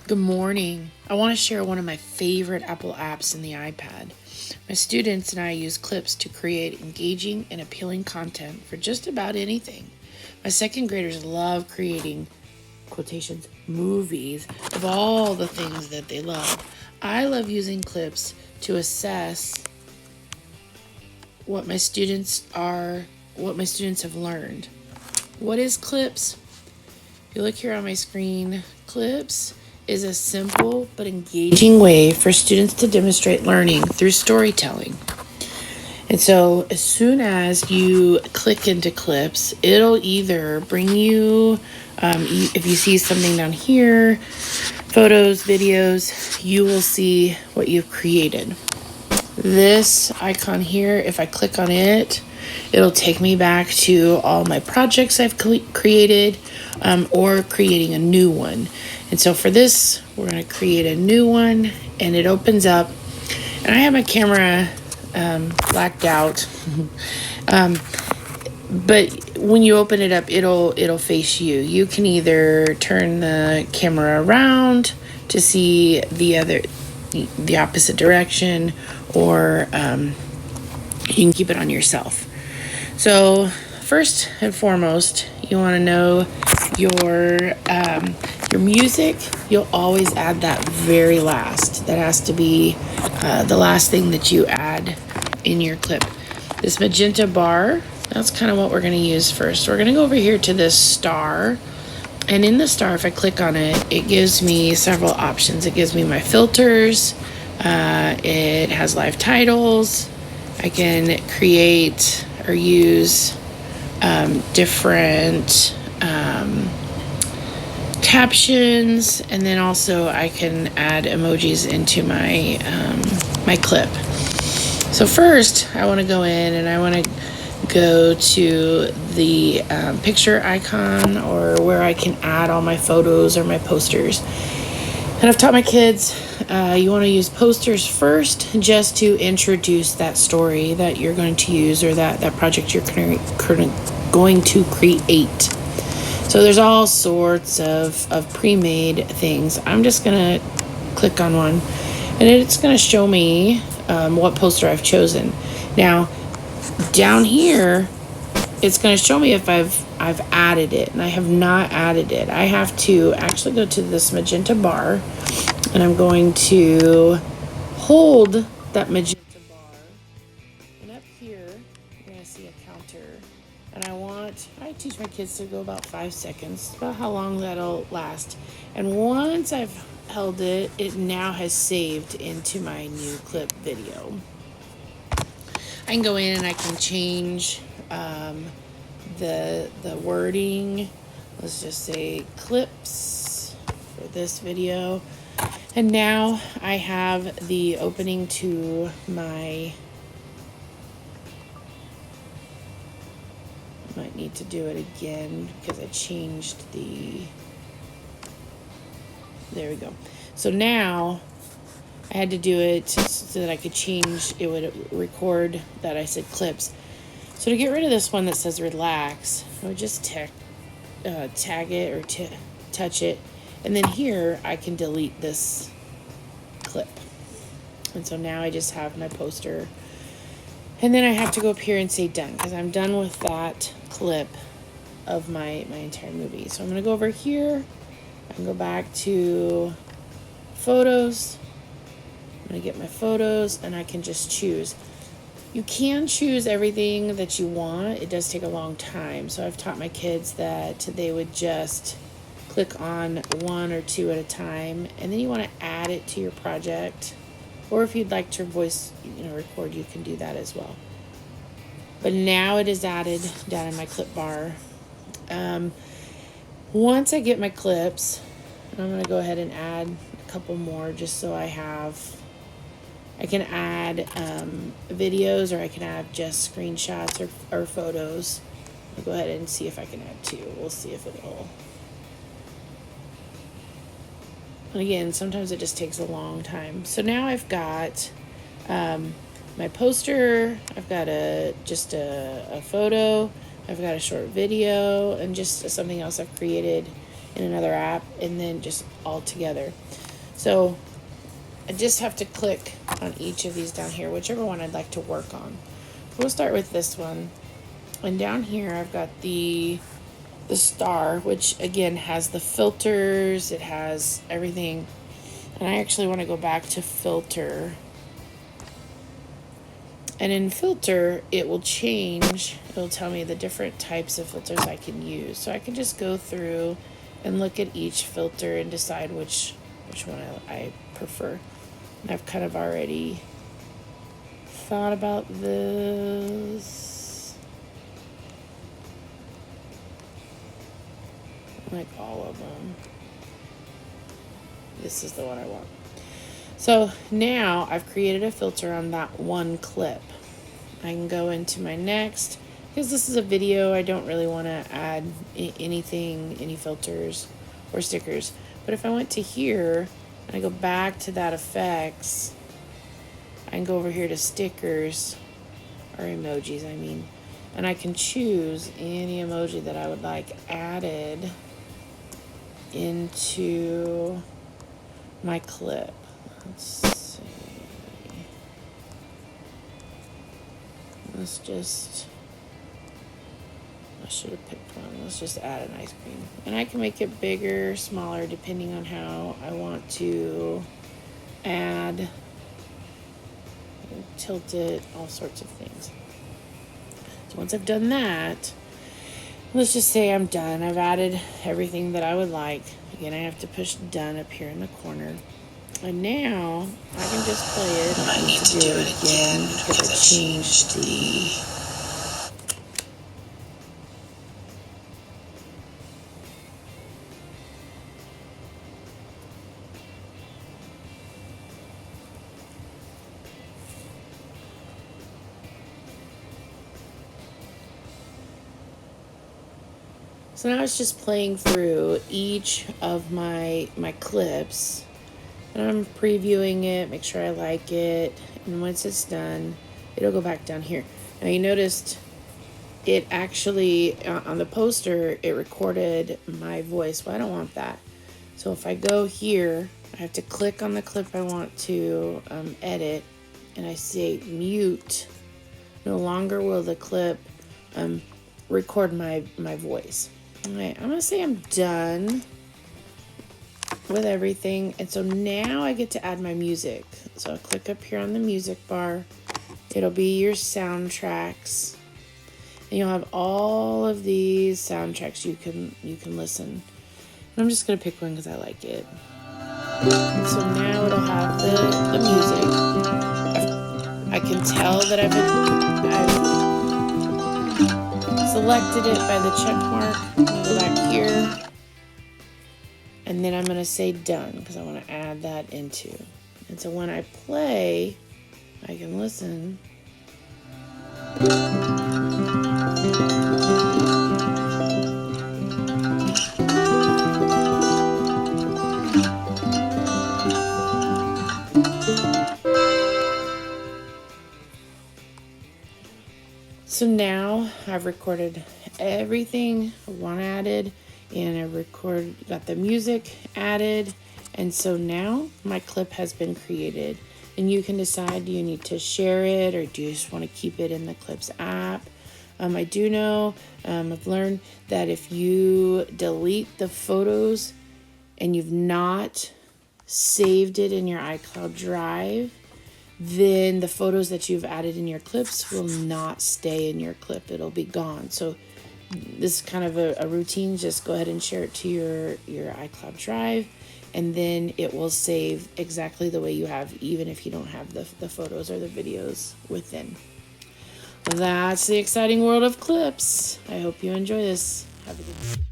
Good morning. I want to share one of my favorite Apple apps in the iPad. My students and I use Clips to create engaging and appealing content for just about anything. My second graders love creating quotations movies of all the things that they love. I love using Clips to assess what my students have learned. What is Clips? If you look here on my screen, Clips is a simple but engaging way for students to demonstrate learning through storytelling. And so as soon as you click into Clips, it'll either bring you, if you see something down here, photos, videos, you will see what you've created. This icon here, if I click on it, it'll take me back to all my projects I've created, or creating a new one. And so for this, we're going to create a new one, and it opens up. And I have my camera blacked out, but when you open it up, it'll face you. You can either turn the camera around to see the opposite direction, or you can keep it on yourself. So first and foremost, you want to know your music. You'll always add that very last. That has to be the last thing that you add in your clip. This magenta bar, that's kind of what we're going to use first. We're going to go over here to this star. And in the star, if I click on it, it gives me several options. It gives me my filters. It has live titles. I can create or use different captions, and then also I can add emojis into my my clip. So first, I want to go in and I want to go to the picture icon, or where I can add all my photos or my posters. And I've taught my kids, you want to use posters first, just to introduce that story that you're going to use, or that project you're going to create. So there's all sorts of pre-made things. I'm just going to click on one, and it's going to show me what poster I've chosen. Now, down here, it's going to show me if I've added it, and I have not added it. I have to actually go to this magenta bar, and I'm going to hold that magenta bar, and up here you're going to see a counter, and I teach my kids to go about 5 seconds, about how long that'll last. And once I've held it, it now has saved into my new clip video. I can go in and I can change the wording. Let's just say Clips for this video. And now I have the opening to my, might need to do it again because I changed there we go. So now I had to do it so that I could change, it would record that I said Clips. So to get rid of this one that says relax, I would just tag it or touch it. And then here I can delete this clip. And so now I just have my poster. And then I have to go up here and say done, because I'm done with that clip of my entire movie. So I'm going to go over here. I can go back to photos. I'm going to get my photos, and I can just choose. You can choose everything that you want. It does take a long time. So I've taught my kids that they would just click on one or two at a time, and then you want to add it to your project. Or if you'd like to voice, record, you can do that as well. But now it is added down in my clip bar. Once I get my clips, I'm going to go ahead and add a couple more, just so I can add videos, or I can add just screenshots or photos. I'll go ahead and see if I can add two. We'll see if it'll. And again, sometimes it just takes a long time. So now I've got my poster, I've got just a photo, I've got a short video, and just something else I've created in another app, and then just all together. So I just have to click on each of these down here, whichever one I'd like to work on. We'll start with this one. And down here I've got the star, which again has the filters, it has everything. And I actually want to go back to filter. And in filter, it will change. It'll tell me the different types of filters I can use. So I can just go through and look at each filter and decide which one I prefer. And I've kind of already thought about this. Like all of them. This is the one I want. So now I've created a filter on that one clip. I can go into my next, because this is a video, I don't really want to add anything, any filters or stickers. But if I went to here and I go back to that effects, I can go over here to stickers, or emojis I mean, and I can choose any emoji that I would like added into my clip. Let's see. I should have picked one. Let's just add an ice cream. And I can make it bigger, smaller, depending on how I want to add, tilt it, all sorts of things. So once I've done that, let's just say I'm done. I've added everything that I would like. Again, I have to push done up here in the corner. And now I can just play it. I need to do it again because I changed the... So now it's just playing through each of my clips. And I'm previewing it, make sure I like it, and once it's done, it'll go back down here. Now you noticed it actually, on the poster, it recorded my voice. Well, I don't want that. So if I go here, I have to click on the clip I want to edit, and I say mute. No longer will the clip record my voice. All right, I'm gonna say I'm done with everything, and so now I get to add my music. So I'll click up here on the music bar. It'll be your soundtracks, and you'll have all of these soundtracks you can listen. And I'm just gonna pick one because I like it. So now it'll have the music. I can tell that I've selected it by the check mark. I'm gonna go back here. And then I'm going to say done because I want to add that into. And so when I play, I can listen. So now I've recorded everything I want added. And I got the music added, and so now my clip has been created. And you can decide, do you need to share it or do you just want to keep it in the Clips app? I do know, I've learned that if you delete the photos and you've not saved it in your iCloud Drive, then the photos that you've added in your clips will not stay in your clip. It'll be gone. So this is kind of a routine. Just go ahead and share it to your iCloud Drive, and then it will save exactly the way you have, even if you don't have the photos or the videos within. That's the exciting world of Clips. I hope you enjoy this. Have a good day.